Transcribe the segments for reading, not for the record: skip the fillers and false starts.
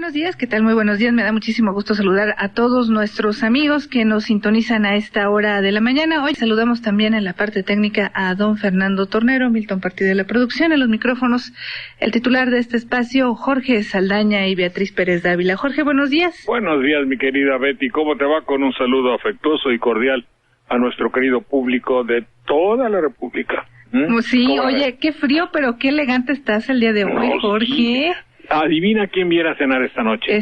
buenos días, ¿qué tal? Muy buenos días, me da muchísimo gusto saludar a todos nuestros amigos que nos sintonizan a esta hora de la mañana. Hoy saludamos también en la parte técnica a don Fernando Tornero, Milton Partido de la producción, en los micrófonos el titular de este espacio, Jorge Saldaña y Beatriz Pérez Dávila. Jorge, buenos días. Buenos días, mi querida Betty, ¿cómo te va? Con un saludo afectuoso y cordial a nuestro querido público de toda la República. Sí, oye, qué frío, pero qué elegante estás el día de hoy, Jorge. Sí. Adivina quién viene a cenar esta noche.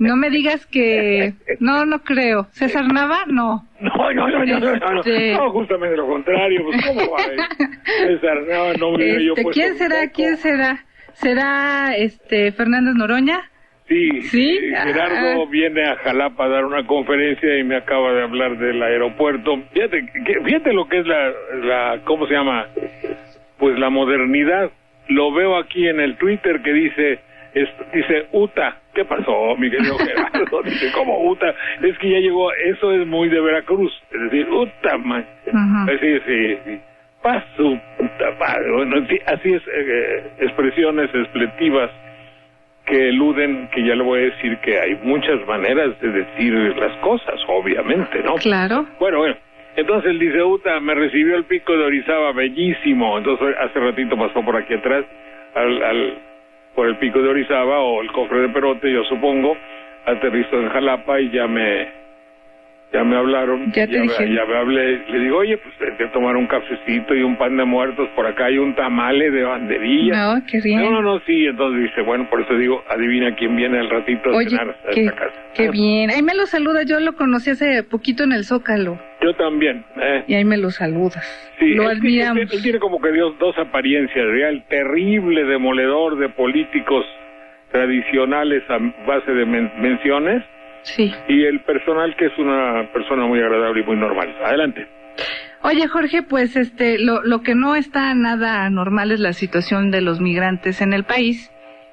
No me digas que... No creo. ¿César Nava? No. No, justamente lo contrario, pues ¿cómo va? César Nava, no me yo puesto ¿Quién será? ¿Será Fernández Noroña? Sí, Gerardo viene a Jalapa a dar una conferencia y me acaba de hablar del aeropuerto. Fíjate lo que es la ¿cómo se llama? Pues la modernidad. Lo veo aquí en el Twitter que dice UTA. ¿Qué pasó, mi querido Gerardo? Dice, ¿cómo UTA? Es que ya llegó, eso es muy de Veracruz. Es decir, UTA, man. Sí. Paso, puta madre. Bueno, así es, expresiones expletivas que eluden, que ya le voy a decir que hay muchas maneras de decir las cosas, obviamente, ¿no? Claro. Bueno. Entonces él dice, me recibió el Pico de Orizaba, bellísimo. Entonces hace ratito pasó por aquí atrás, por el Pico de Orizaba, o el Cofre de Perote, yo supongo, aterrizó en Jalapa y ya me hablaron, ya me hablé, le digo, oye, pues te tomar un cafecito y un pan de muertos, por acá hay un tamale de banderilla. No, qué bien. No, sí, entonces dice, bueno, por eso digo, adivina quién viene al ratito a cenar a esta casa. Qué bien, ahí me lo saluda, yo lo conocí hace poquito en el Zócalo. Yo también. Y ahí me lo saludas. Sí, lo admiramos. Él tiene como que dos apariencias, el terrible demoledor de políticos tradicionales a base de menciones. Sí. Y el personal, que es una persona muy agradable y muy normal. Adelante. Oye, Jorge, pues lo que no está nada normal es la situación de los migrantes en el país.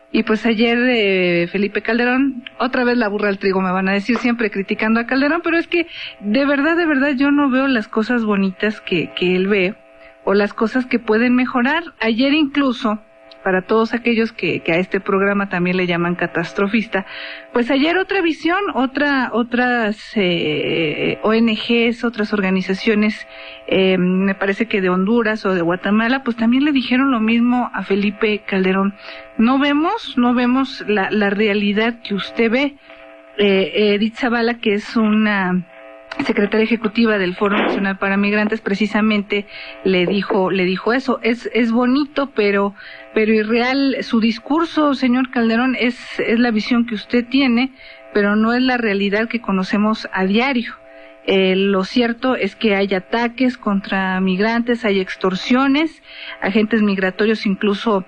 Y pues ayer Felipe Calderón, otra vez la burra al trigo, me van a decir, siempre criticando a Calderón, pero es que de verdad yo no veo las cosas bonitas que él ve, o las cosas que pueden mejorar. Ayer incluso, para todos aquellos que a este programa también le llaman catastrofista, pues ayer otra visión, otras ONGs, otras organizaciones, me parece que de Honduras o de Guatemala, pues también le dijeron lo mismo a Felipe Calderón. No vemos la realidad que usted ve. Edith Zavala, que es una secretaria ejecutiva del Foro Nacional para Migrantes, precisamente le dijo eso. Es bonito, pero irreal su discurso, señor Calderón. Es la visión que usted tiene, pero no es la realidad que conocemos a diario. Lo cierto es que hay ataques contra migrantes, hay extorsiones, agentes migratorios incluso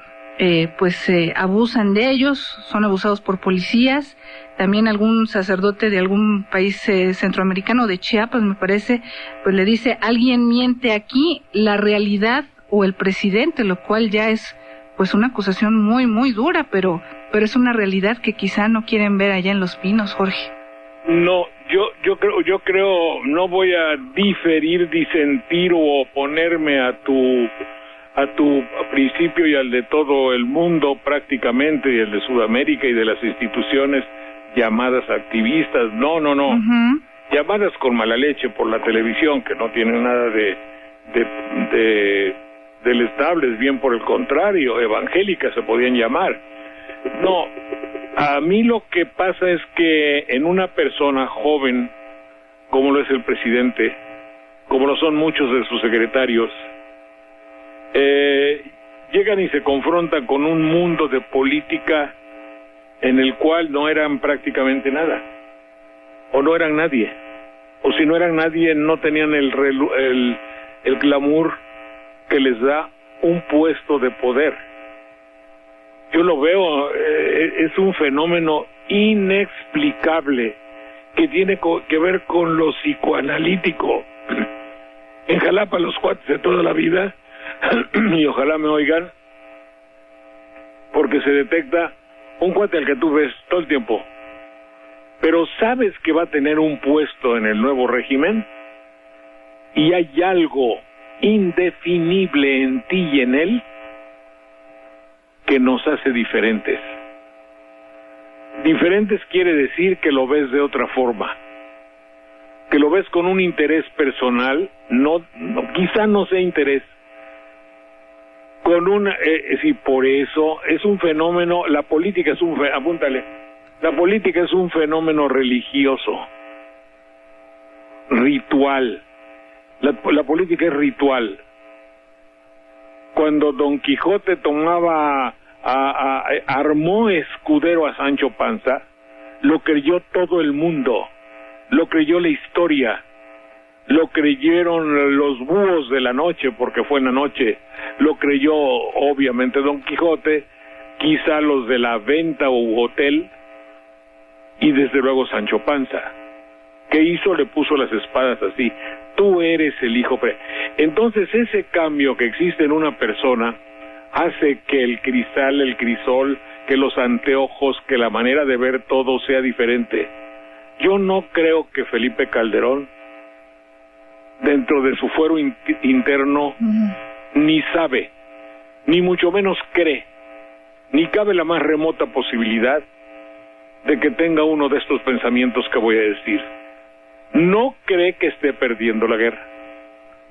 abusan de ellos, son abusados por policías. También algún sacerdote de algún país centroamericano, de Chiapas me parece, pues le dice, alguien miente aquí, la realidad o el presidente, lo cual ya es pues una acusación muy, muy dura, pero es una realidad que quizá no quieren ver allá en Los Pinos, Jorge. No, yo creo, no voy a disentir o oponerme a tu principio y al de todo el mundo prácticamente, y el de Sudamérica y de las instituciones llamadas activistas, no, llamadas con mala leche por la televisión, que no tienen nada del estable, bien por el contrario, evangélicas se podían llamar. No, a mí lo que pasa es que en una persona joven, como lo es el presidente, como lo son muchos de sus secretarios, llegan y se confrontan con un mundo de política en el cual no eran prácticamente nada, o no eran nadie, o si no eran nadie no tenían el glamour que les da un puesto de poder. Yo lo veo, es un fenómeno inexplicable que tiene que ver con lo psicoanalítico. En Jalapa los cuates de toda la vida, y ojalá me oigan, porque se detecta un cuate al que tú ves todo el tiempo, pero sabes que va a tener un puesto en el nuevo régimen, y hay algo indefinible en ti y en él que nos hace diferentes. Diferentes quiere decir que lo ves de otra forma, que lo ves con un interés personal, quizá no sea interés, con sí, por eso es un fenómeno, la política es la política es un fenómeno religioso, ritual, la política es ritual. Cuando Don Quijote armó escudero a Sancho Panza, lo creyó todo el mundo, lo creyó la historia, lo creyeron los búhos de la noche, porque fue en la noche, lo creyó obviamente Don Quijote, quizá los de la venta u hotel, y desde luego Sancho Panza. ¿Qué hizo? Le puso las espadas así: tú eres el hijo. Entonces ese cambio que existe en una persona hace que el cristal, el crisol, que los anteojos, que la manera de ver todo sea diferente. Yo no creo que Felipe Calderón, dentro de su fuero interno, ni sabe, ni mucho menos cree, ni cabe la más remota posibilidad de que tenga uno de estos pensamientos que voy a decir. No cree que esté perdiendo la guerra,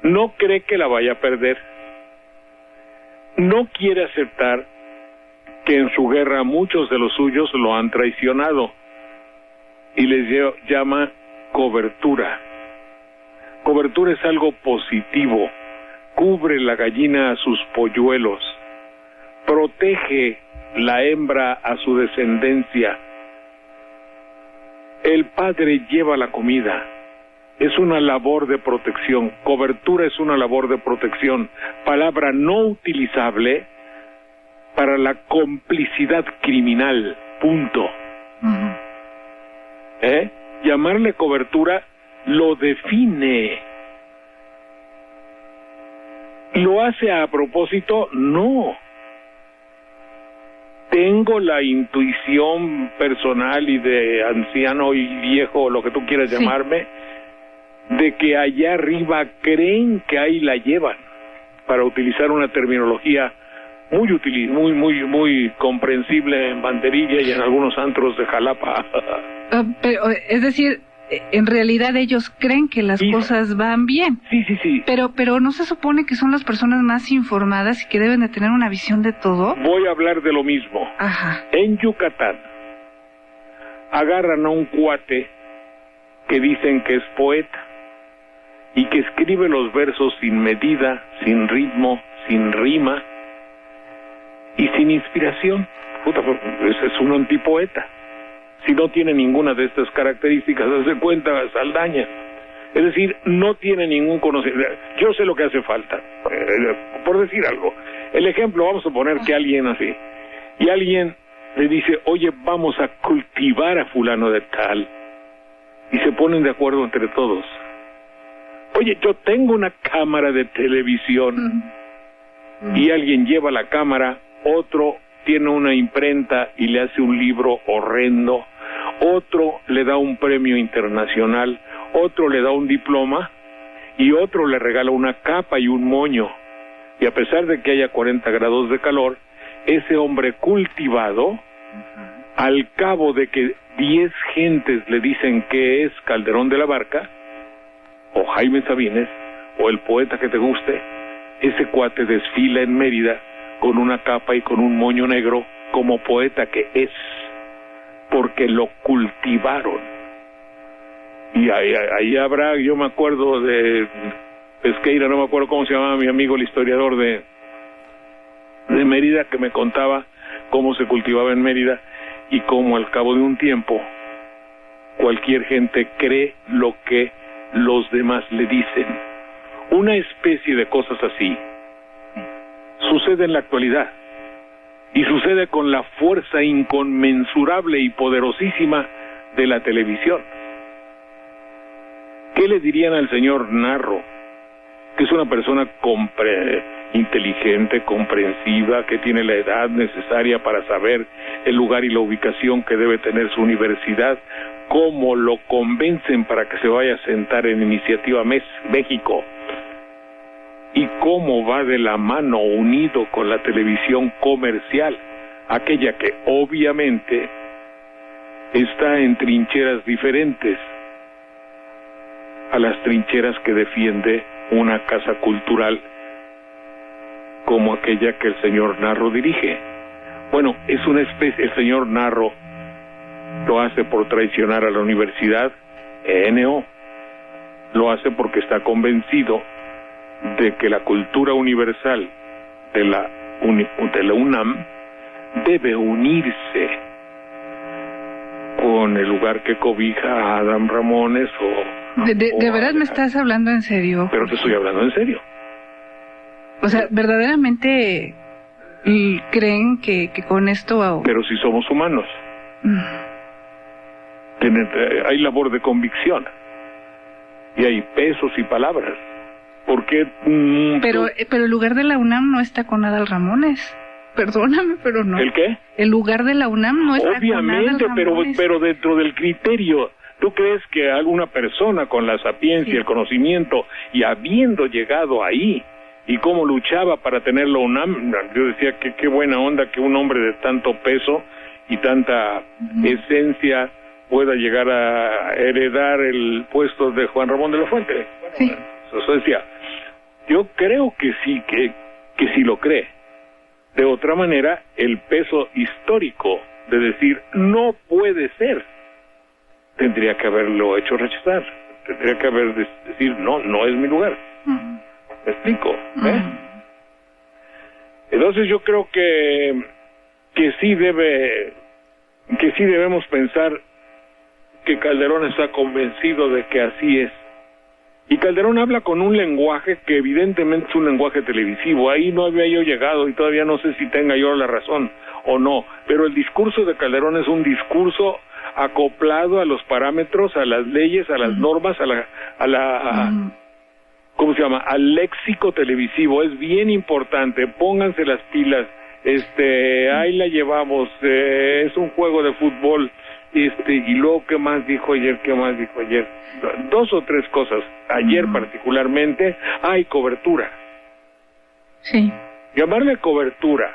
no cree que la vaya a perder, no quiere aceptar que en su guerra muchos de los suyos lo han traicionado, y les llama cobertura. Cobertura es algo positivo, cubre la gallina a sus polluelos, protege la hembra a su descendencia. El padre lleva la comida, es una labor de protección. Cobertura es una labor de protección, palabra no utilizable para la complicidad criminal, punto. Llamarle cobertura lo define. ¿Lo hace a propósito? No. Tengo la intuición personal y de anciano y viejo, lo que tú quieras llamarme, de que allá arriba creen que ahí la llevan, para utilizar una terminología muy comprensible en Banderilla y en algunos antros de Jalapa. Pero, es decir, en realidad ellos creen que las cosas van bien. Sí. Pero ¿no se supone que son las personas más informadas y que deben de tener una visión de todo? Voy a hablar de lo mismo. Ajá. En Yucatán agarran a un cuate que dicen que es poeta y que escribe los versos sin medida, sin ritmo, sin rima y sin inspiración. Puta, ese es un antipoeta. Si no tiene ninguna de estas características, hace cuenta Saldaña. Es decir, no tiene ningún conocimiento. Yo sé lo que hace falta. Por decir algo, el ejemplo, vamos a poner que alguien así, y alguien le dice: oye, vamos a cultivar a fulano de tal, y se ponen de acuerdo entre todos. Oye, yo tengo una cámara de televisión, y alguien lleva la cámara, otro tiene una imprenta y le hace un libro horrendo, otro le da un premio internacional, otro le da un diploma y otro le regala una capa y un moño. Y a pesar de que haya 40 grados de calor, ese hombre cultivado, al cabo de que 10 gentes le dicen que es Calderón de la Barca, o Jaime Sabines, o el poeta que te guste, ese cuate desfila en Mérida con una capa y con un moño negro como poeta que es, porque lo cultivaron. Y ahí habrá, yo me acuerdo de Pesqueira, no me acuerdo cómo se llamaba mi amigo el historiador de Mérida, que me contaba cómo se cultivaba en Mérida y cómo al cabo de un tiempo cualquier gente cree lo que los demás le dicen. Una especie de cosas así sucede en la actualidad, y sucede con la fuerza inconmensurable y poderosísima de la televisión. ¿Qué le dirían al señor Narro, que es una persona inteligente, comprensiva, que tiene la edad necesaria para saber el lugar y la ubicación que debe tener su universidad? ¿Cómo lo convencen para que se vaya a sentar en Iniciativa México? Y cómo va de la mano, unido con la televisión comercial, aquella que obviamente está en trincheras diferentes a las trincheras que defiende una casa cultural como aquella que el señor Narro dirige. Bueno, es una especie, el señor Narro lo hace por traicionar a la universidad ENO, lo hace porque está convencido de que la cultura universal de la UNAM debe unirse con el lugar que cobija a Adán Ramones o... ¿De verdad me estás hablando en serio? Pero te estoy hablando en serio. O sea, ¿verdaderamente creen que con esto... Pero si somos humanos. Hay labor de convicción. Y hay pesos y palabras. ¿Por qué? Pero el lugar de la UNAM no está con Adal Ramones. Perdóname, pero no. ¿El qué? El lugar de la UNAM no está obviamente, con Adal Ramones. pero dentro del criterio, ¿tú crees que alguna persona con la sapiencia y el conocimiento, y habiendo llegado ahí, y cómo luchaba para tener la UNAM, yo decía que qué buena onda que un hombre de tanto peso y tanta esencia pueda llegar a heredar el puesto de Juan Ramón de la Fuente? Sí. Eso decía. Yo creo que sí, que sí lo cree. De otra manera, el peso histórico de decir no puede ser, tendría que haberlo hecho rechazar. Tendría que haber decir no es mi lugar. ¿Me explico? Entonces yo creo que sí debemos pensar que Calderón está convencido de que así es. Y Calderón habla con un lenguaje que evidentemente es un lenguaje televisivo. Ahí no había yo llegado y todavía no sé si tenga yo la razón o no. Pero el discurso de Calderón es un discurso acoplado a los parámetros, a las leyes, a las normas, a la ¿cómo se llama? Al léxico televisivo. Es bien importante. Pónganse las pilas. Ahí la llevamos. Es un juego de fútbol. Y luego, ¿qué más dijo ayer? Dos o tres cosas. Ayer particularmente, hay cobertura. Sí. Llamarle cobertura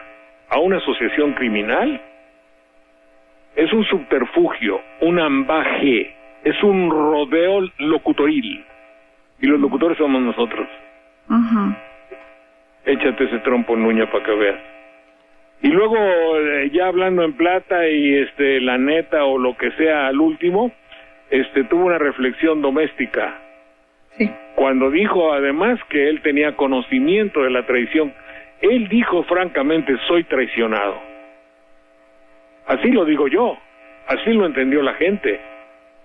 a una asociación criminal es un subterfugio, un ambaje, es un rodeo locutoril. Y los locutores somos nosotros. Échate ese trompo en uña para que veas. Y luego, ya hablando en plata y la neta o lo que sea al último, tuvo una reflexión doméstica. Sí. Cuando dijo además que él tenía conocimiento de la traición, él dijo francamente, soy traicionado. Así lo digo yo, así lo entendió la gente,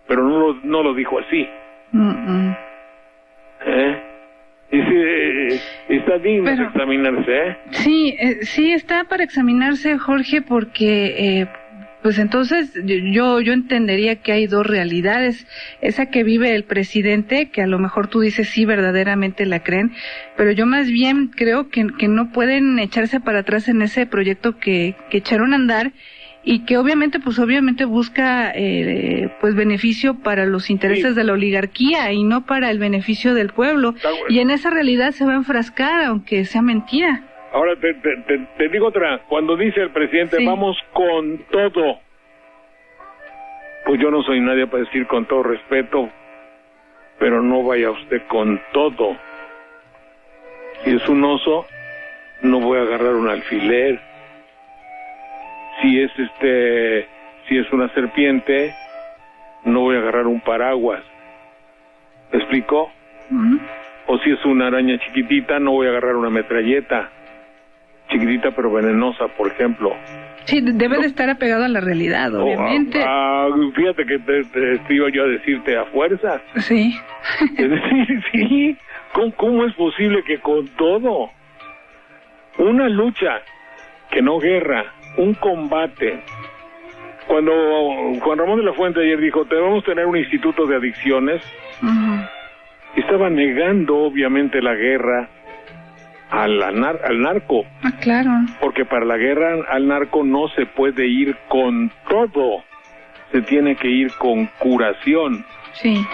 pero no lo dijo así. Y sí, está digno de examinarse, Sí, está para examinarse, Jorge, porque pues entonces yo entendería que hay dos realidades. Esa que vive el presidente, que a lo mejor tú dices sí, verdaderamente la creen, pero yo más bien creo que no pueden echarse para atrás en ese proyecto que echaron a andar, y que obviamente busca pues beneficio para los intereses de la oligarquía y no para el beneficio del pueblo. Y en esa realidad se va a enfrascar, aunque sea mentira. Ahora te digo otra. Cuando dice el presidente, vamos con todo, pues yo no soy nadie para decir con todo respeto, pero no vaya usted con todo. Si es un oso, no voy a agarrar un alfiler. Si es una serpiente, no voy a agarrar un paraguas. ¿Me explicó? O si es una araña chiquitita, no voy a agarrar una metralleta. Chiquitita pero venenosa, por ejemplo. Sí, debe de estar apegado a la realidad, obviamente. Fíjate que te iba yo a decirte a fuerza. Sí. Es decir, sí. ¿Cómo es posible que con todo? Una lucha, que no guerra, un combate. Cuando Juan Ramón de la Fuente ayer dijo, debemos tener un instituto de adicciones, estaba negando obviamente la guerra al narco. Claro. Porque para la guerra al narco no se puede ir con todo, se tiene que ir con curación. Sí.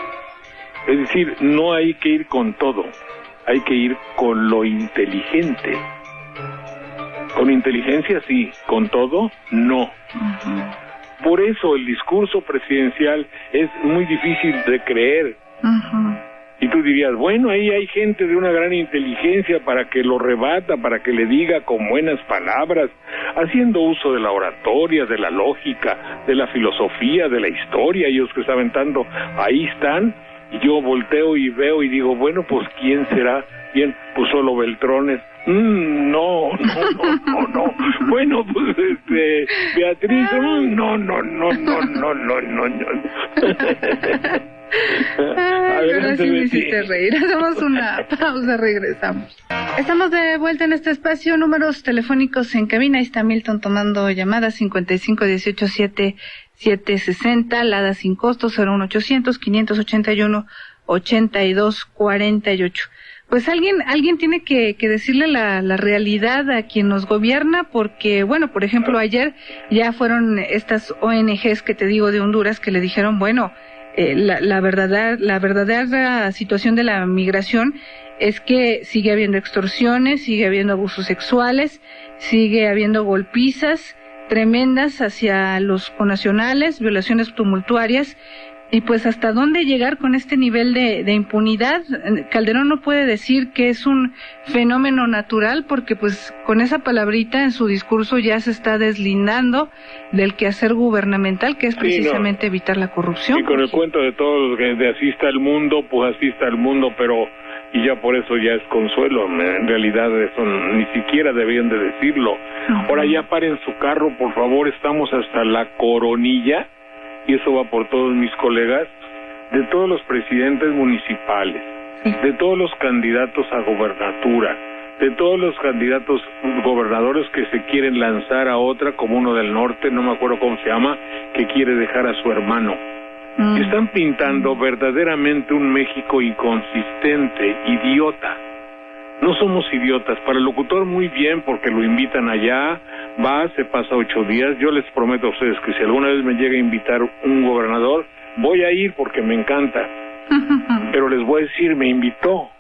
Es decir, no hay que ir con todo, hay que ir con lo inteligente. Con inteligencia sí, con todo no. Por eso el discurso presidencial es muy difícil de creer. Y tú dirías, bueno, ahí hay gente de una gran inteligencia para que lo rebata, para que le diga con buenas palabras, haciendo uso de la oratoria, de la lógica, de la filosofía, de la historia, ellos que saben tanto, ahí están. Y yo volteo y veo y digo, bueno, pues ¿quién será? ¿Quién? Pues solo Beltrones. No. Bueno, pues Beatriz, no. Ahora sí me hiciste reír. Hacemos una pausa, regresamos. Estamos de vuelta en este espacio. Números telefónicos en cabina. Ahí está Milton tomando llamadas. 5518-7760, Lada sin costo, 01800-581-8248. Pues alguien tiene que decirle la realidad a quien nos gobierna, porque, bueno, por ejemplo, ayer ya fueron estas ONGs que te digo de Honduras que le dijeron, bueno, la verdadera situación de la migración es que sigue habiendo extorsiones, sigue habiendo abusos sexuales, sigue habiendo golpizas tremendas hacia los connacionales, violaciones tumultuarias. Y pues hasta dónde llegar con este nivel de impunidad. Calderón no puede decir que es un fenómeno natural, porque pues con esa palabrita en su discurso ya se está deslindando del quehacer gubernamental, que es precisamente evitar la corrupción. Y con el cuento de todos que de así está el mundo, pues así está el mundo, pero y ya por eso ya es consuelo. En realidad eso ni siquiera debían de decirlo. Ahora ya paren su carro, por favor, estamos hasta la coronilla. Y eso va por todos mis colegas, de todos los presidentes municipales, de todos los candidatos a gobernatura, de todos los candidatos gobernadores que se quieren lanzar a otra, como uno del norte, no me acuerdo cómo se llama, que quiere dejar a su hermano. Están pintando verdaderamente un México inconsistente, idiota. No somos idiotas. Para el locutor muy bien, porque lo invitan allá, va, se pasa 8 días. Yo les prometo a ustedes que si alguna vez me llega a invitar un gobernador, voy a ir porque me encanta. Pero les voy a decir, me invitó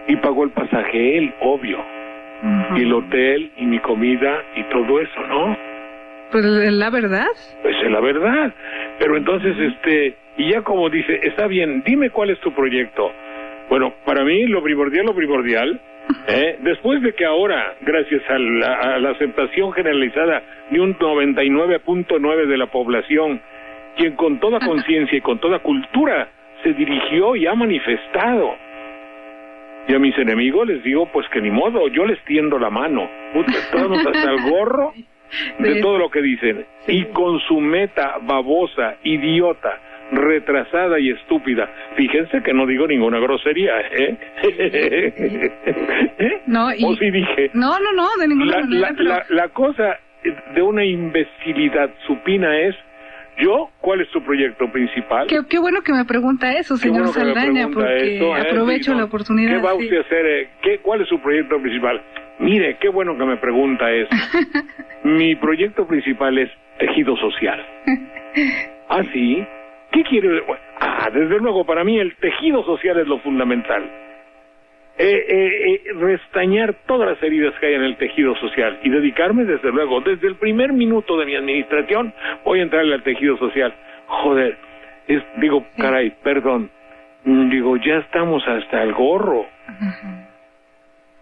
y pagó el pasaje él, obvio, y el hotel y mi comida y todo eso, ¿no? Pues es la verdad. Pues es la verdad. Pero entonces, y ya como dice, está bien, dime cuál es tu proyecto. Bueno, para mí lo primordial, después de que ahora, gracias a la aceptación generalizada de un 99.9 de la población, quien con toda conciencia y con toda cultura se dirigió y ha manifestado, y a mis enemigos les digo, pues que ni modo, yo les tiendo la mano, estamos hasta el gorro de todo lo que dicen, y con su meta babosa, idiota, retrasada y estúpida. Fíjense que no digo ninguna grosería, No, ¿o sí dije? No, de ninguna manera. La cosa de una imbecilidad supina es, ¿cuál es tu proyecto principal? Qué bueno que me pregunta eso, señor Saldaña, porque aprovecho la oportunidad. ¿Qué va usted a hacer? ¿Cuál es su proyecto principal? Mire, qué bueno que me pregunta eso. Mi proyecto principal es tejido social. ¿Ah, sí? ¿Qué quiere? Desde luego, para mí el tejido social es lo fundamental. Restañar todas las heridas que hay en el tejido social y dedicarme, desde luego, desde el primer minuto de mi administración, voy a entrarle al tejido social. Joder, caray, perdón, ya estamos hasta el gorro.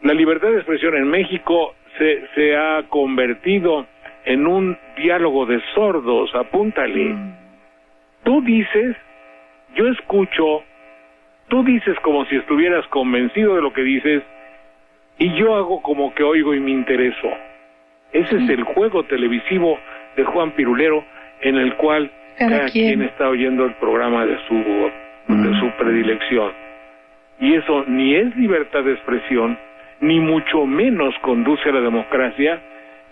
La libertad de expresión en México se ha convertido en un diálogo de sordos, apúntale. Tú dices, yo escucho, tú dices como si estuvieras convencido de lo que dices, y yo hago como que oigo y me intereso. Ese es el juego televisivo de Juan Pirulero, en el cual cada quien está oyendo el programa de su predilección. Y eso ni es libertad de expresión, ni mucho menos conduce a la democracia,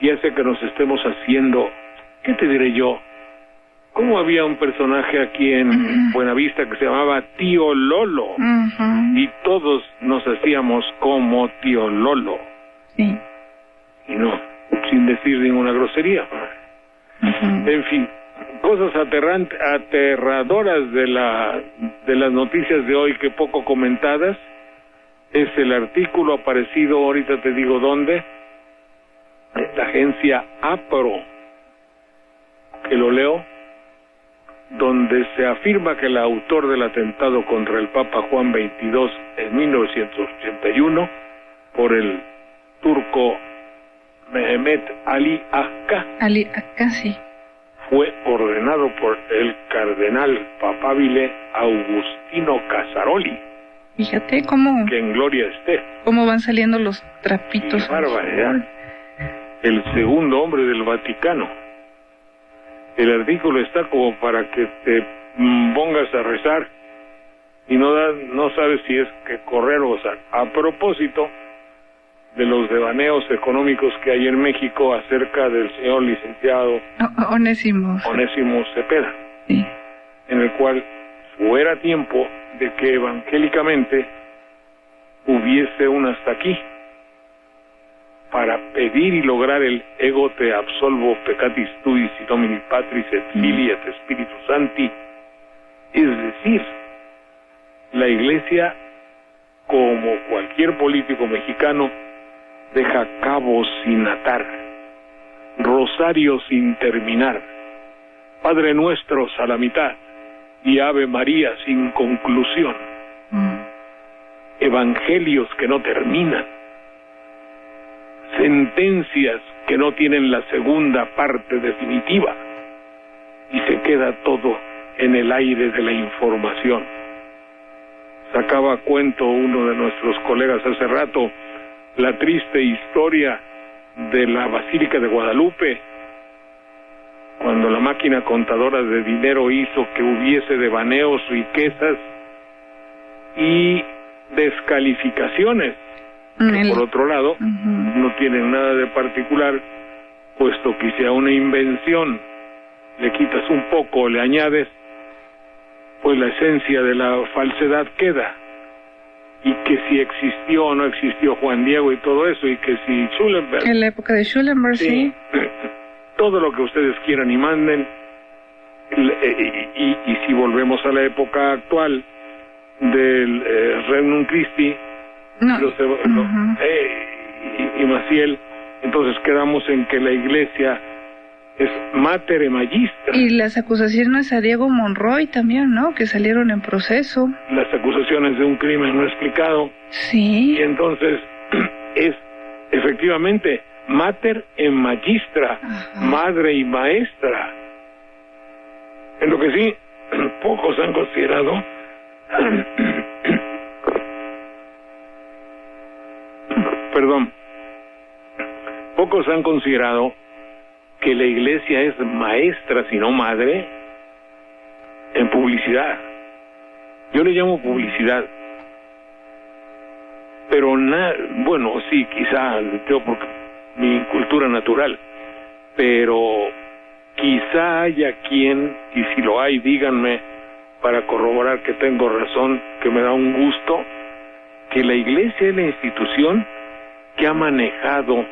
y hace que nos estemos haciendo, ¿qué te diré yo? Como había un personaje aquí en Buenavista que se llamaba Tío Lolo, y todos nos hacíamos como Tío Lolo. Sí. Y no, sin decir ninguna grosería. En fin, cosas aterradoras de las noticias de hoy, que poco comentadas, es el artículo aparecido, ahorita te digo dónde, la agencia APRO, que lo leo, donde se afirma que el autor del atentado contra el Papa Juan XXII en 1981 por el turco Mehmet Ali Akka, sí. fue ordenado por el cardenal papabile Agustino Casaroli. Fíjate cómo... Que en gloria esté. Cómo van saliendo los trapitos. ¡Qué barbaridad! El segundo hombre del Vaticano. El artículo está como para que te pongas a rezar y no sabes si es que correr o gozar. A propósito de los devaneos económicos que hay en México acerca del señor licenciado Onésimo Cepeda, sí, en el cual fuera tiempo de que evangélicamente hubiese un hasta aquí para pedir y lograr el ego te absolvo peccatis tuis y domini patris et filii et spiritus sancti. Es decir, la Iglesia, como cualquier político mexicano, deja cabos sin atar, rosarios sin terminar, Padre Nuestros a la mitad y Ave María sin conclusión, evangelios que no terminan, sentencias que no tienen la segunda parte definitiva, y se queda todo en el aire de la información. Sacaba a cuento uno de nuestros colegas hace rato la triste historia de la Basílica de Guadalupe, cuando la máquina contadora de dinero hizo que hubiese devaneos, riquezas y descalificaciones, que por otro lado no tienen nada de particular, puesto que si a una invención le quitas un poco, le añades, pues la esencia de la falsedad queda. Y que si existió o no existió Juan Diego y todo eso, y que si Schulenberg... En la época de Schulenberg, sí. Todo lo que ustedes quieran y manden, y si volvemos a la época actual del Regnum Christi, y Maciel, entonces quedamos en que la Iglesia es mater e magistra. Y las acusaciones a Diego Monroy también, ¿no? Que salieron en proceso. Las acusaciones de un crimen no explicado. Sí. Y entonces es efectivamente mater e magistra, madre y maestra. En lo que sí, pocos han considerado pocos han considerado que la Iglesia es maestra, si no madre, en publicidad. Yo le llamo publicidad, pero bueno, sí, quizá yo por mi cultura natural, pero quizá haya quien, y si lo hay, díganme para corroborar que tengo razón, que me da un gusto, que la Iglesia es la institución que ha manejado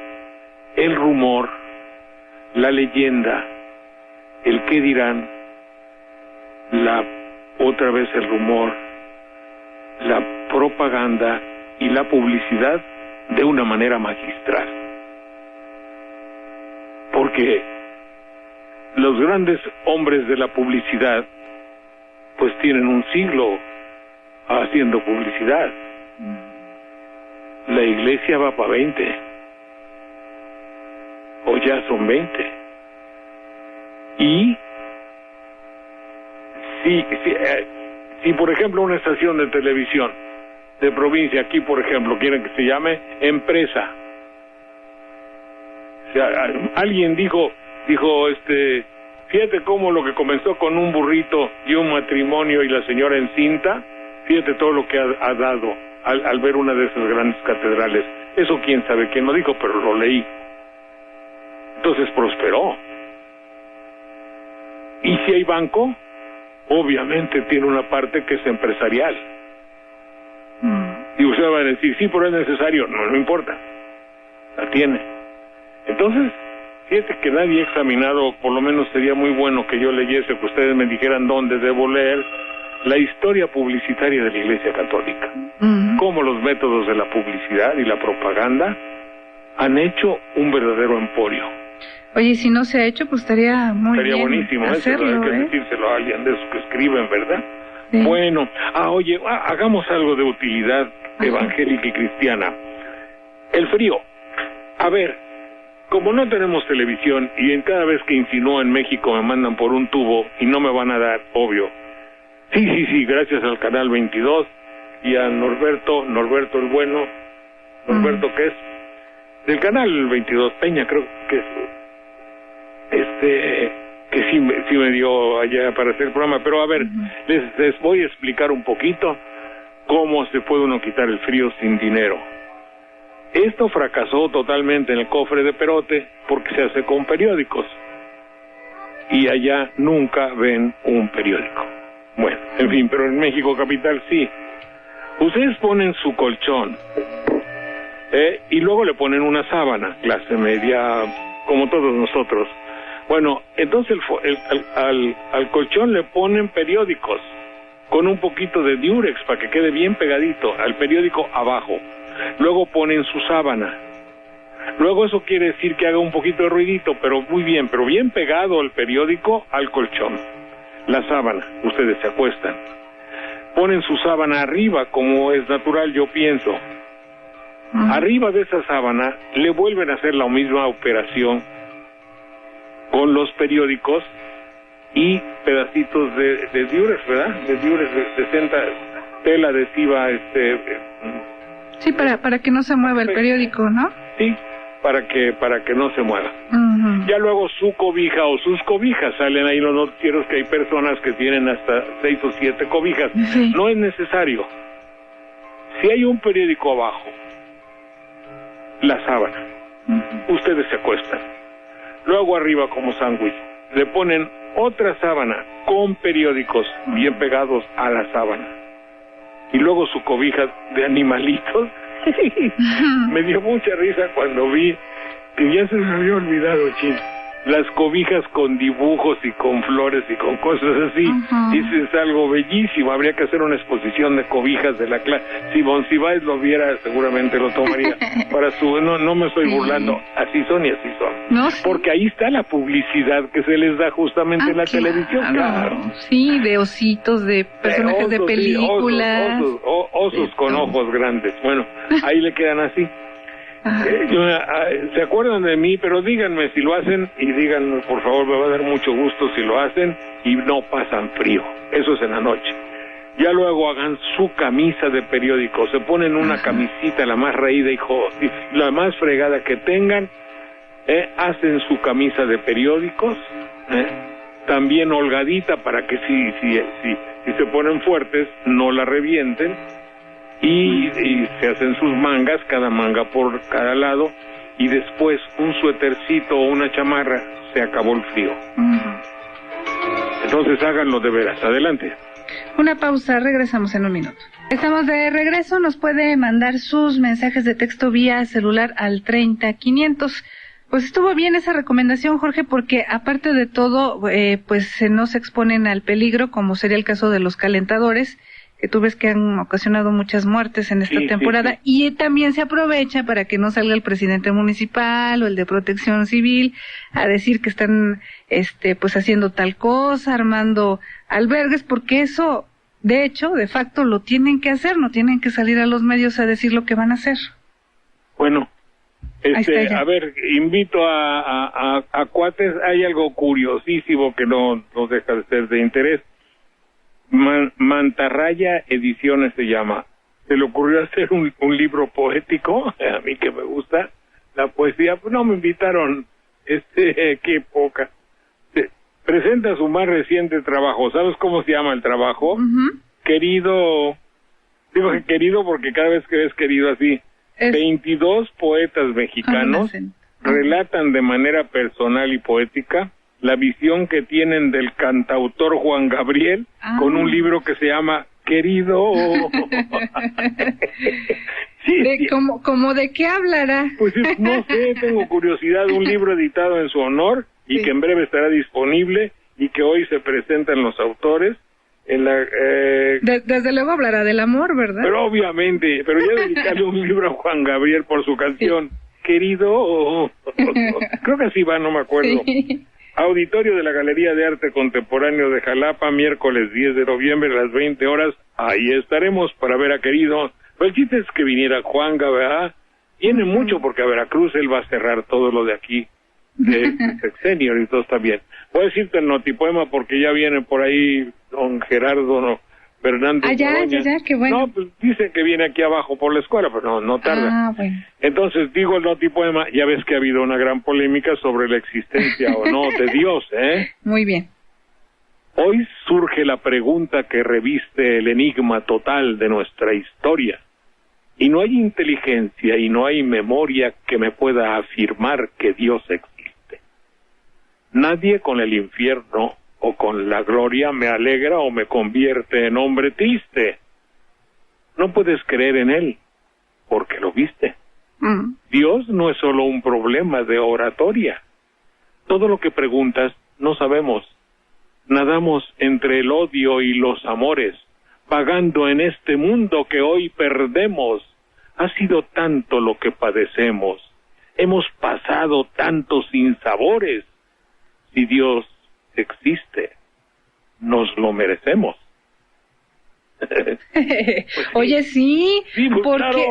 el rumor, la leyenda, el qué dirán, otra vez el rumor, la propaganda y la publicidad de una manera magistral. Porque los grandes hombres de la publicidad pues tienen un siglo haciendo publicidad. La Iglesia va para 20, o ya son 20. Y si por ejemplo una estación de televisión de provincia, aquí por ejemplo, quieren que se llame Empresa, o sea, alguien dijo fíjate cómo lo que comenzó con un burrito y un matrimonio y la señora encinta, fíjate todo lo que ha dado al ver una de esas grandes catedrales. Eso quién sabe quién lo dijo, pero lo leí. Entonces prosperó. Y si hay banco, obviamente tiene una parte que es empresarial. Y usted va a decir, sí, pero es necesario. No importa, la tiene. Entonces, fíjate que nadie ha examinado, por lo menos sería muy bueno que yo leyese, que ustedes me dijeran dónde debo leer la historia publicitaria de la Iglesia Católica. Cómo los métodos de la publicidad y la propaganda han hecho un verdadero emporio. Oye, si no se ha hecho, pues estaría muy bien. Estaría buenísimo, hacerlo, hay que decírselo a alguien de esos que escriben, ¿verdad? Sí. Bueno, oye, hagamos algo de utilidad evangélica y cristiana. El frío. A ver, como no tenemos televisión y en cada vez que insinúo en México me mandan por un tubo y no me van a dar, obvio. Sí, gracias al Canal 22 y a Norberto el bueno, Norberto que es del Canal 22, Peña creo que es, que sí me dio allá para hacer el programa, pero a ver, les voy a explicar un poquito cómo se puede uno quitar el frío sin dinero. Esto fracasó totalmente en el cofre de Perote porque se hace con periódicos y allá nunca ven un periódico. Bueno, en fin, pero en México capital sí. Ustedes ponen su colchón y luego le ponen una sábana, clase media, como todos nosotros. Bueno, entonces al colchón le ponen periódicos con un poquito de diurex para que quede bien pegadito al periódico abajo. Luego ponen su sábana. Luego eso quiere decir que haga un poquito de ruidito, pero muy bien, pero bien pegado el periódico al colchón. La sábana, ustedes se acuestan. Ponen su sábana arriba, como es natural, yo pienso. Arriba de esa sábana le vuelven a hacer la misma operación con los periódicos y pedacitos de diurex, ¿verdad? De diurex de 60 tela adhesiva, Sí, para que no se mueva el periódico, ¿no? Sí, para que no se mueva. Ya luego su cobija o sus cobijas, salen ahí los noticieros que hay personas que tienen hasta 6 o 7 cobijas. Sí. No es necesario. Si hay un periódico abajo, la sábana, ustedes se acuestan. Luego arriba como sándwich, le ponen otra sábana con periódicos bien pegados a la sábana. Y luego su cobija de animalitos. Me dio mucha risa cuando vi que ya se me había olvidado, Chin, las cobijas con dibujos y con flores y con cosas así. Eso es algo bellísimo. Habría que hacer una exposición de cobijas de la clase. Si Monsiváis lo viera, seguramente lo tomaría para su... No me estoy burlando. Así son y así son. No, sí. Porque ahí está la publicidad que se les da justamente en la televisión. Claro. Sí, de ositos, de personajes de películas. Sí, osos con ojos grandes. Bueno, ahí le quedan así. Se acuerdan de mí, pero díganme si lo hacen y díganme, por favor, me va a dar mucho gusto si lo hacen y no pasan frío. Eso es en la noche. Ya luego hagan su camisa de periódico, se ponen una camisita, la más raída y la más fregada que tengan, hacen su camisa de periódicos, también holgadita para que si se ponen fuertes no la revienten. Y se hacen sus mangas, cada manga por cada lado, y después un suétercito o una chamarra, se acabó el frío. Entonces háganlo de veras. Adelante. Una pausa, regresamos en un minuto. Estamos de regreso, nos puede mandar sus mensajes de texto vía celular al 30500. Pues estuvo bien esa recomendación, Jorge, porque aparte de todo, pues no se exponen al peligro, como sería el caso de los calentadores, que tú ves que han ocasionado muchas muertes en esta temporada, y también se aprovecha para que no salga el presidente municipal o el de Protección Civil a decir que están pues haciendo tal cosa, armando albergues, porque eso, de hecho, de facto lo tienen que hacer, no tienen que salir a los medios a decir lo que van a hacer. Bueno, a ver, invito a cuates, hay algo curiosísimo que no deja de ser de interés. Mantarraya Ediciones se llama. Se le ocurrió hacer un libro poético, a mí que me gusta la poesía, pues no me invitaron, qué poca. Presenta su más reciente trabajo. ¿Sabes cómo se llama el trabajo? Querido, digo que querido porque cada vez que ves querido así, 22 poetas mexicanos relatan de manera personal y poética la visión que tienen del cantautor Juan Gabriel con un libro que se llama Querido. ¿Cómo de qué hablará? Pues no sé, tengo curiosidad. Un libro editado en su honor y que en breve estará disponible y que hoy se presentan los autores en la... Desde luego hablará del amor, ¿verdad? Pero obviamente, pero ya dedicarle un libro a Juan Gabriel por su canción querido, creo que así va, no me acuerdo. Sí. Auditorio de la Galería de Arte Contemporáneo de Jalapa, miércoles 10 de noviembre a las 20 horas. Ahí estaremos para ver a querido. Pues el chiste es que viniera Juanga, ¿verdad? Tiene mucho porque a Veracruz él va a cerrar todo lo de aquí, de sexenio y todo está bien. Voy a decirte el notipoema porque ya viene por ahí don Gerardo Fernández. Ya, qué bueno. No, pues dicen que viene aquí abajo por la escuela, pero no tarda. Bueno. Entonces digo el notipoema, ya ves que ha habido una gran polémica sobre la existencia o no de Dios, ¿eh? Muy bien. Hoy surge la pregunta que reviste el enigma total de nuestra historia. Y no hay inteligencia y no hay memoria que me pueda afirmar que Dios existe. Nadie con el infierno o con la gloria me alegra o me convierte en hombre triste. No puedes creer en él, porque lo viste. Dios no es solo un problema de oratoria. Todo lo que preguntas no sabemos. Nadamos entre el odio y los amores, vagando en este mundo que hoy perdemos. Ha sido tanto lo que padecemos. Hemos pasado tantos sinsabores. Si Dios existe, nos lo merecemos. Pues sí. Oye, sí,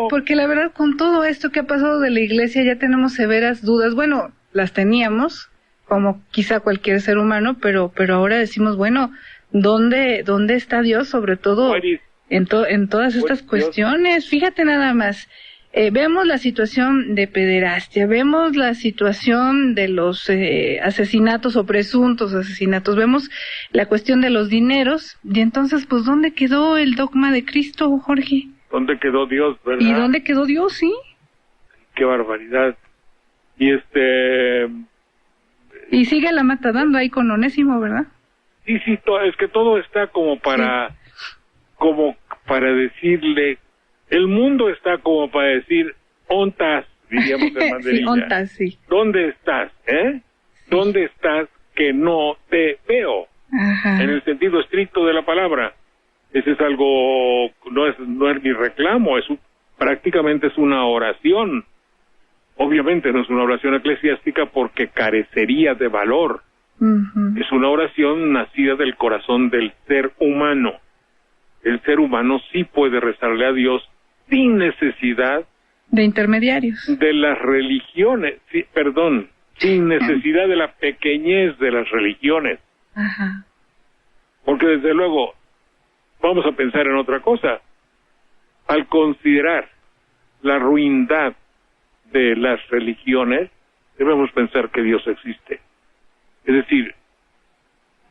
porque la verdad con todo esto que ha pasado de la iglesia ya tenemos severas dudas. Bueno, las teníamos, como quizá cualquier ser humano, pero ahora decimos, bueno, ¿dónde está Dios? Sobre todo en todas estas cuestiones. Fíjate nada más. Vemos la situación de pederastia, vemos la situación de los asesinatos o presuntos asesinatos, vemos la cuestión de los dineros, y entonces, pues, ¿dónde quedó el dogma de Cristo, Jorge? ¿Dónde quedó Dios, verdad? ¿Y dónde quedó Dios, sí? Qué barbaridad. Y Y sigue la mata dando ahí con Onésimo, ¿verdad? Sí, es que todo está como para decirle... El mundo está como para decir, ontas, diríamos en mandarina. Sí, ontas, sí. ¿Dónde estás, Sí. ¿Dónde estás que no te veo? Ajá. En el sentido estricto de la palabra. Ese es algo, no es ni reclamo, prácticamente es una oración. Obviamente no es una oración eclesiástica porque carecería de valor. Uh-huh. Es una oración nacida del corazón del ser humano. El ser humano sí puede rezarle a Dios sin necesidad de intermediarios, de las religiones, sin necesidad de la pequeñez de las religiones. Ajá. Porque desde luego vamos a pensar en otra cosa. Al considerar la ruindad de las religiones, debemos pensar que Dios existe. Es decir,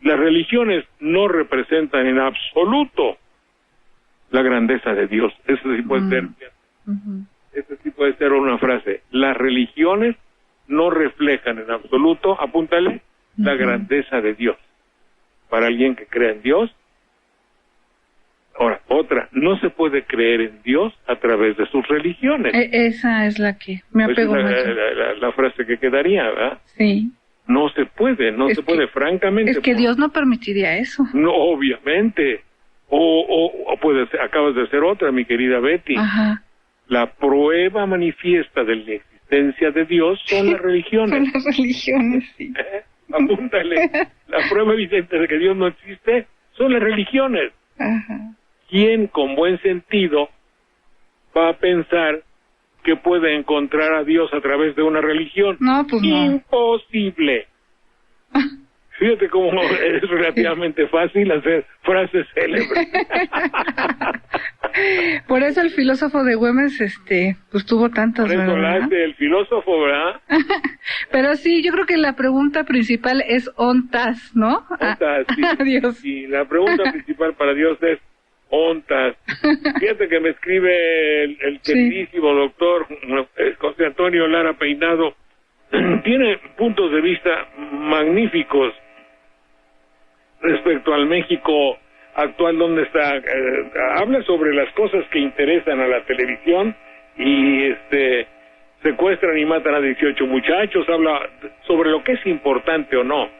las religiones no representan en absoluto la grandeza de Dios. Eso sí puede ser. Eso sí puede ser una frase. Las religiones no reflejan en absoluto, apúntale, la grandeza de Dios. Para alguien que crea en Dios. Ahora, otra, no se puede creer en Dios a través de sus religiones. Esa es la que me apego mucho. La frase que quedaría, ¿verdad? Sí. No se puede, francamente. Es que Dios no permitiría eso. No, obviamente. O puede ser, acabas de hacer otra, mi querida Betty. Ajá. La prueba manifiesta de la existencia de Dios son las religiones. Son las religiones, sí. Apúntale. La prueba evidente de que Dios no existe son las religiones. Ajá. ¿Quién con buen sentido va a pensar que puede encontrar a Dios a través de una religión? No, pues no. Imposible. Fíjate cómo es relativamente fácil hacer frases célebres. Por eso el filósofo de Güemes, pues tuvo tantas, Por eso ¿verdad? la hace el filósofo, ¿verdad? Pero sí, yo creo que la pregunta principal es ontas, ¿no? Ontas, sí. Dios. Y la pregunta principal para Dios es ontas. Fíjate que me escribe el queridísimo doctor José Antonio Lara Peinado. Tiene puntos de vista magníficos respecto al México actual, donde está, habla sobre las cosas que interesan a la televisión y secuestran y matan a 18 muchachos, habla sobre lo que es importante o no.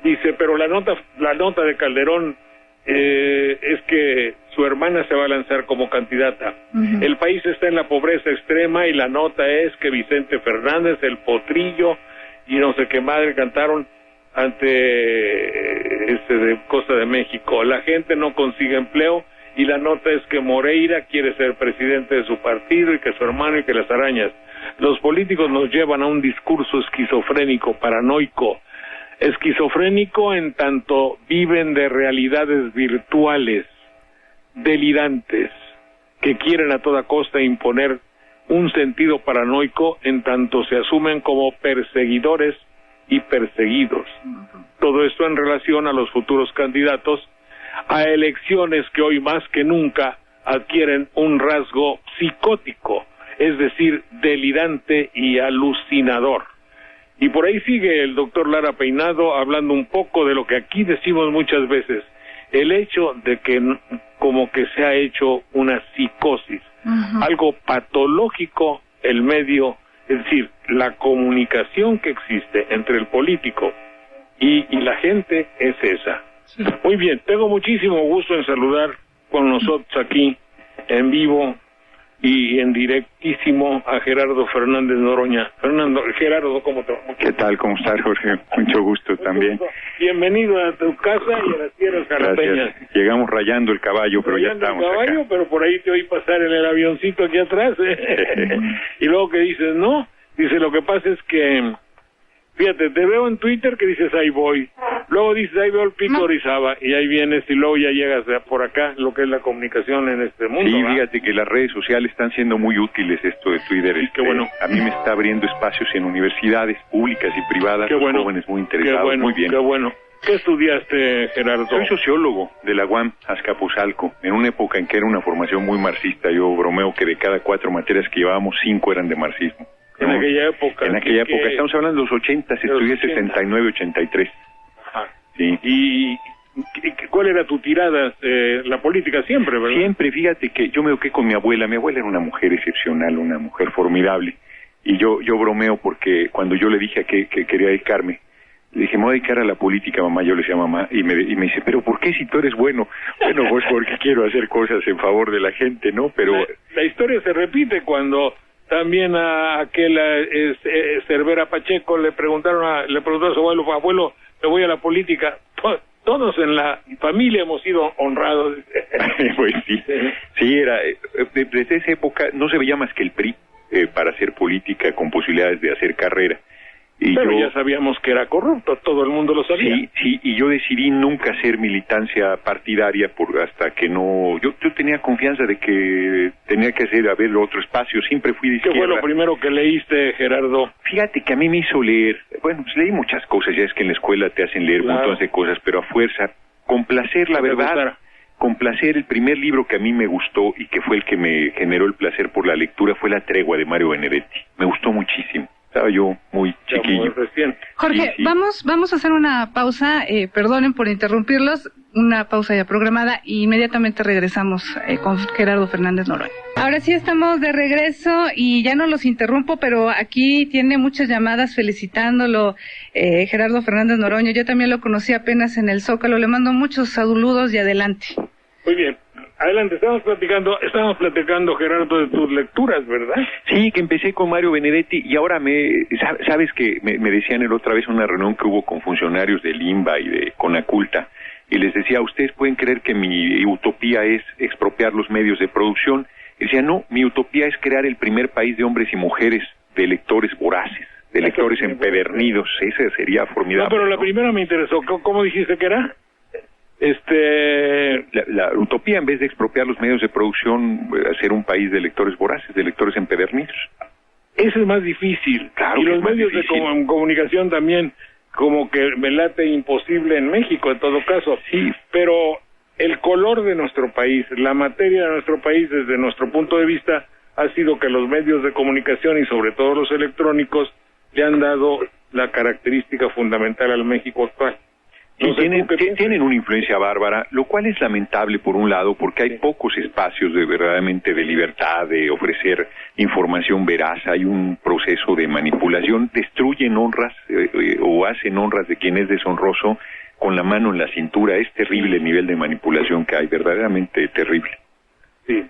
Dice, pero la nota de Calderón es que su hermana se va a lanzar como candidata. El país está en la pobreza extrema y la nota es que Vicente Fernández, el Potrillo y no sé qué madre cantaron ante de Costa de México. La gente no consigue empleo y la nota es que Moreira quiere ser presidente de su partido y que su hermano y que las arañas. Los políticos nos llevan a un discurso esquizofrénico, paranoico. Esquizofrénico en tanto viven de realidades virtuales, delirantes, que quieren a toda costa imponer un sentido paranoico en tanto se asumen como perseguidores y perseguidos. Todo esto en relación a los futuros candidatos a elecciones que hoy más que nunca adquieren un rasgo psicótico, es decir, delirante y alucinador. Y por ahí sigue el doctor Lara Peinado hablando un poco de lo que aquí decimos muchas veces, el hecho de que como que se ha hecho una psicosis, algo patológico el medio, es decir, la comunicación que existe entre el político y la gente es esa. Sí. Muy bien, tengo muchísimo gusto en saludar con nosotros aquí en vivo y en directísimo a Gerardo Fernández Noroña. Gerardo, ¿cómo te va? ¿Qué tal? ¿Cómo estás, Jorge? Mucho gusto también. Bienvenido a tu casa y a las tierras jalapeñas. Llegamos rayando el caballo, pero ya estamos acá. Pero por ahí te oí pasar en el avioncito aquí atrás. Y luego que dices, no, dice, lo que pasa es que, fíjate, te veo en Twitter que dices, ahí voy. Luego dices, ahí veo el Pico Orizaba, y ahí vienes, y luego ya llegas por acá, lo que es la comunicación en este mundo. Sí, fíjate que las redes sociales están siendo muy útiles, esto de Twitter. Qué bueno. A mí me está abriendo espacios en universidades públicas y privadas, qué bueno, jóvenes muy interesados. Qué bueno, muy bien. Qué bueno. ¿Qué estudiaste, Gerardo? Soy sociólogo de la UAM, Azcapotzalco, en una época en que era una formación muy marxista. Yo bromeo que de cada 4 materias que llevábamos, 5 eran de marxismo. En aquella época. En aquella época, estamos hablando de los 80, estudié 69, 83. Ajá. Sí. ¿Y cuál era tu tirada? La política siempre, ¿verdad? Siempre, fíjate que yo me eduqué con mi abuela era una mujer excepcional, una mujer formidable, y yo bromeo porque cuando yo le dije a que quería dedicarme, le dije, me voy a dedicar a la política, mamá. Yo le decía mamá, y me dice, pero ¿por qué si tú eres bueno? Bueno, pues porque quiero hacer cosas en favor de la gente, ¿no? Pero la historia se repite cuando también a aquel Cervera Pacheco le preguntó a su abuelo, me voy a la política. Todos en la familia hemos sido honrados. Pues sí, era desde esa época no se veía más que el PRI para hacer política con posibilidades de hacer carrera. Pero ya sabíamos que era corrupto, todo el mundo lo sabía. Sí, y yo decidí nunca hacer militancia partidaria hasta que no... Yo tenía confianza de que tenía que haber otro espacio, siempre fui de izquierda. ¿Qué fue lo primero que leíste, Gerardo? Fíjate que a mí me hizo leer, bueno, pues leí muchas cosas, ya es que en la escuela te hacen leer montones de cosas, pero a fuerza, complacer la verdad, complacer. El primer libro que a mí me gustó y que fue el que me generó el placer por la lectura fue La Tregua de Mario Benedetti, me gustó muchísimo. Estaba yo muy chiquillo. Muy reciente. Jorge, sí. Vamos a hacer una pausa, perdonen por interrumpirlos, una pausa ya programada, y inmediatamente regresamos con Gerardo Fernández Noroña. Ahora sí estamos de regreso y ya no los interrumpo, pero aquí tiene muchas llamadas felicitándolo, Gerardo Fernández Noroña. Yo también lo conocí apenas en el Zócalo, le mando muchos saludos y adelante. Muy bien. Adelante, estábamos platicando, Gerardo, de tus lecturas, ¿verdad? Sí, que empecé con Mario Benedetti y ahora sabes que me decían el otra vez en una reunión que hubo con funcionarios del INBA y de Conaculta, y les decía, ¿ustedes pueden creer que mi utopía es expropiar los medios de producción? Y decía, no, mi utopía es crear el primer país de hombres y mujeres de lectores voraces, de lectores empedernidos. Ese sería formidable. No, pero la primera me interesó. ¿Cómo dijiste que era? La utopía, en vez de expropiar los medios de producción, hacer un país de lectores voraces, de lectores empedernidos. Eso es más difícil. Claro, y los medios de comunicación también, como que me late imposible en México, en todo caso. Sí. Pero el color de nuestro país, la materia de nuestro país, desde nuestro punto de vista, ha sido que los medios de comunicación, y sobre todo los electrónicos, le han dado la característica fundamental al México actual. No tienen una influencia bárbara, lo cual es lamentable por un lado, porque hay pocos espacios verdaderamente de libertad, de ofrecer información veraz. Hay un proceso de manipulación, destruyen honras o hacen honras de quien es deshonroso con la mano en la cintura. Es terrible el nivel de manipulación que hay, verdaderamente terrible. Sí.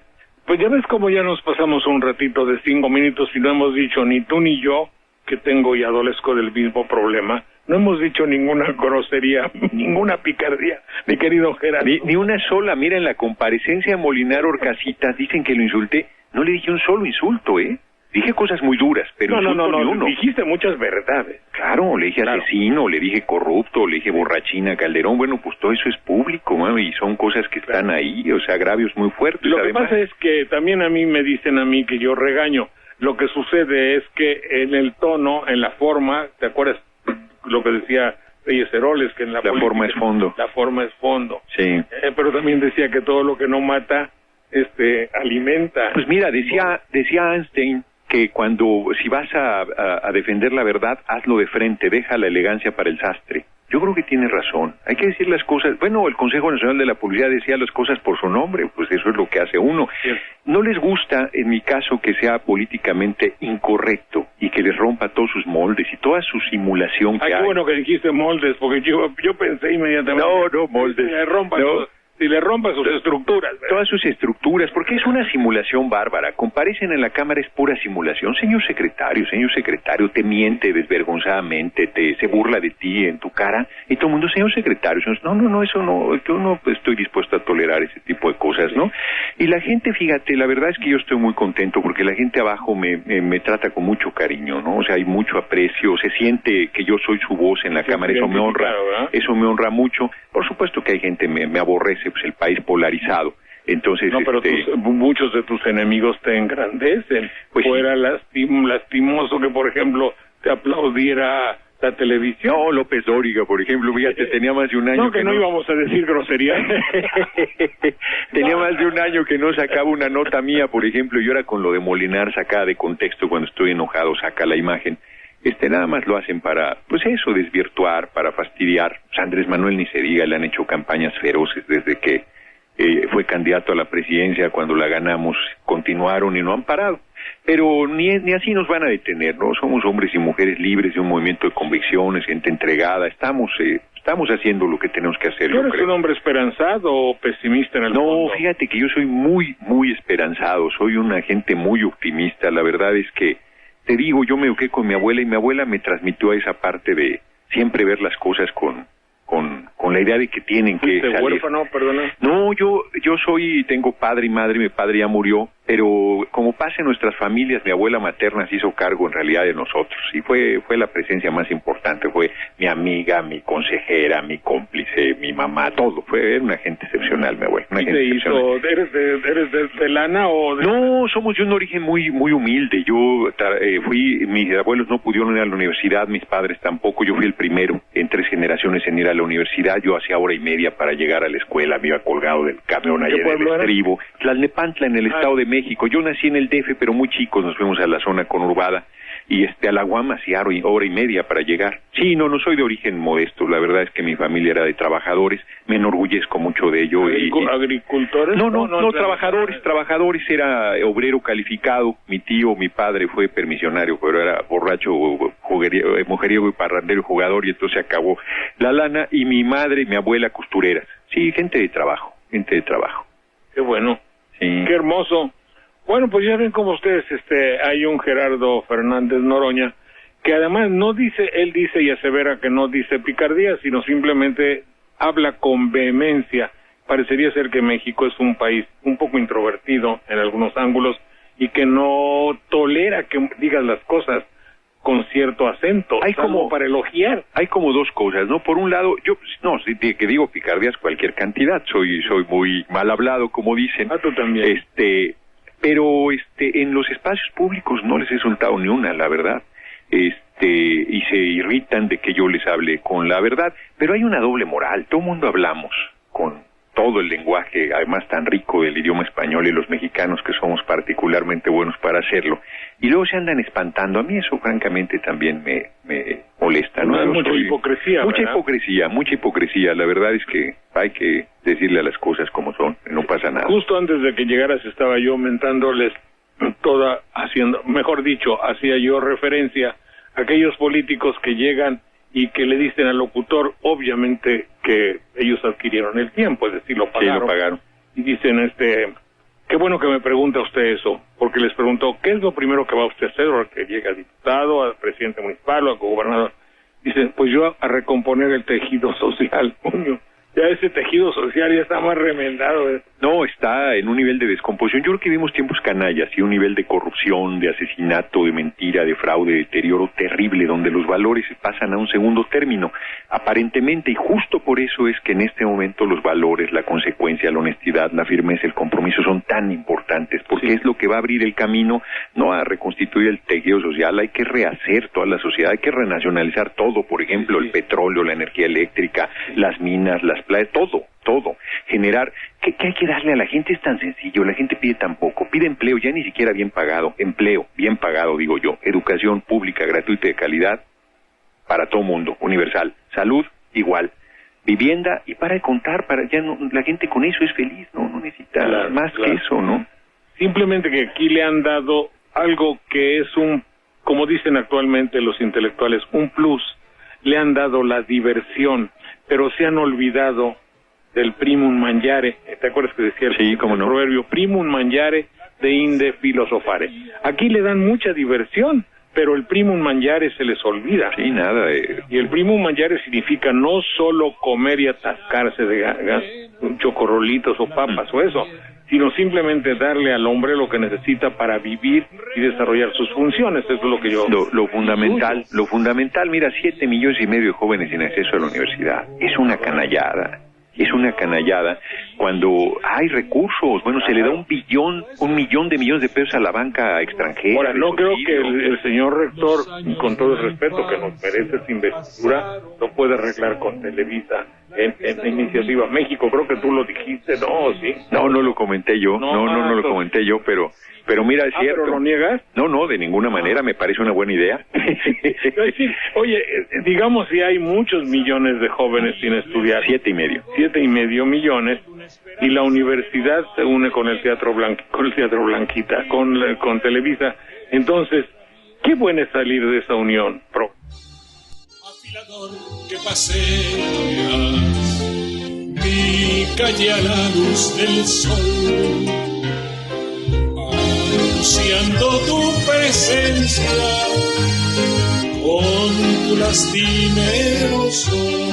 Pues ya ves cómo ya nos pasamos un ratito de 5 minutos y no hemos dicho ni tú ni yo, que tengo y adolezco del mismo problema, no hemos dicho ninguna grosería, ninguna picardía, mi querido Gerardo. Ni una sola. Mira, en la comparecencia de Molinar Orcasitas dicen que lo insulté. No le dije un solo insulto, ¿eh? Dije cosas muy duras, pero no, dijiste muchas verdades. Claro, le dije asesino, le dije corrupto, le dije borrachina, Calderón. Bueno, pues todo eso es público, ¿no? Y son cosas que están ahí, o sea, agravios muy fuertes. Lo que pasa es que también a mí me dicen a mí que yo regaño. Lo que sucede es que en el tono, en la forma, ¿te acuerdas lo que decía Reyes Heroles? Que en la política, forma es fondo. La forma es fondo. Sí. Pero también decía que todo lo que no mata, alimenta. Pues mira, decía Einstein que si vas a defender la verdad, hazlo de frente, deja la elegancia para el sastre. Yo creo que tiene razón, hay que decir las cosas. Bueno, el Consejo Nacional de la Policía decía las cosas por su nombre, pues eso es lo que hace uno. Sí. No les gusta, en mi caso, que sea políticamente incorrecto y que les rompa todos sus moldes y toda su simulación que hay. Qué bueno que dijiste moldes, porque yo pensé inmediatamente. No, moldes. Si le rompa sus estructuras. ¿verdad? Todas sus estructuras, porque es una simulación bárbara. Comparecen en la Cámara, es pura simulación. Señor secretario, te miente desvergonzadamente, se burla de ti en tu cara, y todo el mundo, señor secretario, no, eso no, yo no estoy dispuesto a tolerar ese tipo de cosas, ¿no? Y la gente, fíjate, la verdad es que yo estoy muy contento, porque la gente abajo me trata con mucho cariño, ¿no? O sea, hay mucho aprecio, se siente que yo soy su voz en la Cámara, eso me honra, ¿verdad? Eso me honra mucho. Por supuesto que hay gente, me aborrece, pues el país polarizado. Entonces, no, pero muchos de tus enemigos te engrandecen. Pues fuera lastimoso que, por ejemplo, te aplaudiera la televisión. No, López Dóriga, por ejemplo, fíjate, tenía más de un año que no íbamos a decir grosería. Tenía más de un año que no sacaba una nota mía, por ejemplo, y ahora con lo de Molinar, sacada de contexto, cuando estoy enojado, saca la imagen. Nada más lo hacen para, pues eso, desvirtuar, para fastidiar. Pues Andrés Manuel ni se diga, le han hecho campañas feroces desde que fue candidato a la presidencia. Cuando la ganamos, continuaron y no han parado. Pero ni así nos van a detener, ¿no? Somos hombres y mujeres libres de un movimiento de convicciones, gente entregada. Estamos haciendo lo que tenemos que hacer. ¿Tú eres un hombre esperanzado o pesimista en el No, fondo? fíjate que yo soy muy, muy esperanzado. Soy una gente muy optimista. La verdad es que, te digo, yo me eduqué con mi abuela y mi abuela me transmitió a esa parte de siempre ver las cosas con la idea de que tienen que salir. ¿Huérfano, perdona? No, yo tengo padre y madre, mi padre ya murió, pero como pasa en nuestras familias, mi abuela materna se hizo cargo en realidad de nosotros, y fue la presencia más importante, fue mi amiga, mi consejera, mi cómplice, mi mamá, todo, era una gente excepcional, mi abuela. ¿Y te hizo, eres de lana o de...? No, somos de un origen muy, muy humilde. Yo mis abuelos no pudieron ir a la universidad, mis padres tampoco, yo fui el primero en 3 generaciones en ir a la universidad. Yo hacía hora y media para llegar a la escuela, me iba colgado del camión allá en el estribo. Tlalnepantla, en el Estado de México. Yo nací en el DF, pero muy chicos nos fuimos a la zona conurbada, y a la UAM hacía hora y media para llegar. Sí, no soy de origen modesto, la verdad es que mi familia era de trabajadores, me enorgullezco mucho de ello. ¿Agricultores? No, trabajadores, era obrero calificado. Mi tío, mi padre fue permisionario, pero era borracho, mujeriego y parrandero y jugador, y entonces acabó la lana. Y mi madre y mi abuela costureras. Sí, gente de trabajo. Qué bueno. Sí. Qué hermoso. Bueno, pues ya ven como ustedes, hay un Gerardo Fernández Noroña, que además él dice y asevera que no dice picardía, sino simplemente habla con vehemencia. Parecería ser que México es un país un poco introvertido en algunos ángulos y que no tolera que digas las cosas con cierto acento, como para elogiar. Hay como 2 cosas, ¿no? Por un lado, que digo picardías cualquier cantidad, soy muy mal hablado, como dicen. Tú también. Pero en los espacios públicos no les he soltado ni una, la verdad. Y se irritan de que yo les hable con la verdad, pero hay una doble moral. Todo el mundo hablamos con todo el lenguaje, además tan rico del idioma español, y los mexicanos que somos particularmente buenos para hacerlo, y luego se andan espantando. A mí eso francamente también me molesta, ¿no? Hay mucha hipocresía, mucha hipocresía. La verdad es que hay que decirle a las cosas como son, no pasa nada. Justo antes de que llegaras estaba yo mentándoles hacía yo referencia a aquellos políticos que llegan y que le dicen al locutor, obviamente que ellos adquirieron el tiempo, es decir, lo pagaron. Sí, lo pagaron. Y dicen, qué bueno que me pregunta usted eso, porque les preguntó, ¿qué es lo primero que va usted a hacer ahora que llega a diputado, a presidente municipal o a gobernador? Dicen, pues yo a recomponer el tejido social. Coño, ya ese tejido social ya está más remendado. No, está en un nivel de descomposición. Yo creo que vivimos tiempos canallas y un nivel de corrupción, de asesinato, de mentira, de fraude, de deterioro terrible, donde los valores pasan a un segundo término, aparentemente, y justo por eso es que en este momento los valores, la consecuencia, la honestidad, la firmeza, el compromiso son tan importantes, porque sí, es lo que va a abrir el camino, no a reconstituir el tejido social, hay que rehacer toda la sociedad, hay que renacionalizar todo, por ejemplo, el petróleo, la energía eléctrica, las minas, las playas, todo, generar, ¿qué hay que darle a la gente? Es tan sencillo, la gente pide tan poco, pide empleo, ya ni siquiera bien pagado, empleo, bien pagado digo yo, educación pública, gratuita y de calidad, para todo mundo, universal, salud, igual, vivienda, y para de contar, la gente con eso es feliz, no necesita más que eso, ¿no? Simplemente que aquí le han dado algo que es como dicen actualmente los intelectuales, un plus, le han dado la diversión, pero se han olvidado del primum mangiare. ¿Te acuerdas que decía el proverbio? Primum mangiare de inde filosofare. Aquí le dan mucha diversión, pero el primum mangiare se les olvida. Sí, nada. Y el primum mangiare significa no solo comer y atascarse de chocorrolitos o papas o eso, sino simplemente darle al hombre lo que necesita para vivir y desarrollar sus funciones. Eso es lo que yo... Lo fundamental, mira, 7,5 millones de jóvenes sin acceso a la universidad. Es una canallada cuando hay recursos. Bueno, se le da 1,000,000 de millones de pesos a la banca extranjera. Ahora, no creo que el señor rector, con todo el respeto que nos merece esta investidura, no puede arreglar con Televisa en Iniciativa México. Creo que tú lo dijiste, ¿no? ¿Sí? No lo comenté yo, no lo comenté yo, pero mira, es cierto. ¿Pero lo niegas? No, de ninguna manera, me parece una buena idea. Oye, digamos si hay muchos millones de jóvenes sin estudiar. 7,5 millones, y la universidad se une con el Teatro Blanquita, con Televisa. Entonces, qué bueno es salir de esa unión. Afilador que paseas mi calle a la luz del sol, anunciando tu presencia con tu lastimero sol.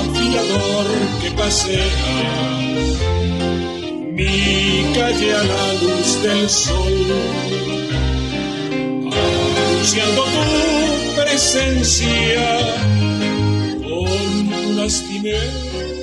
Afilador que paseas mi calle a la luz del sol, anunciando tu presencia con tu lastimero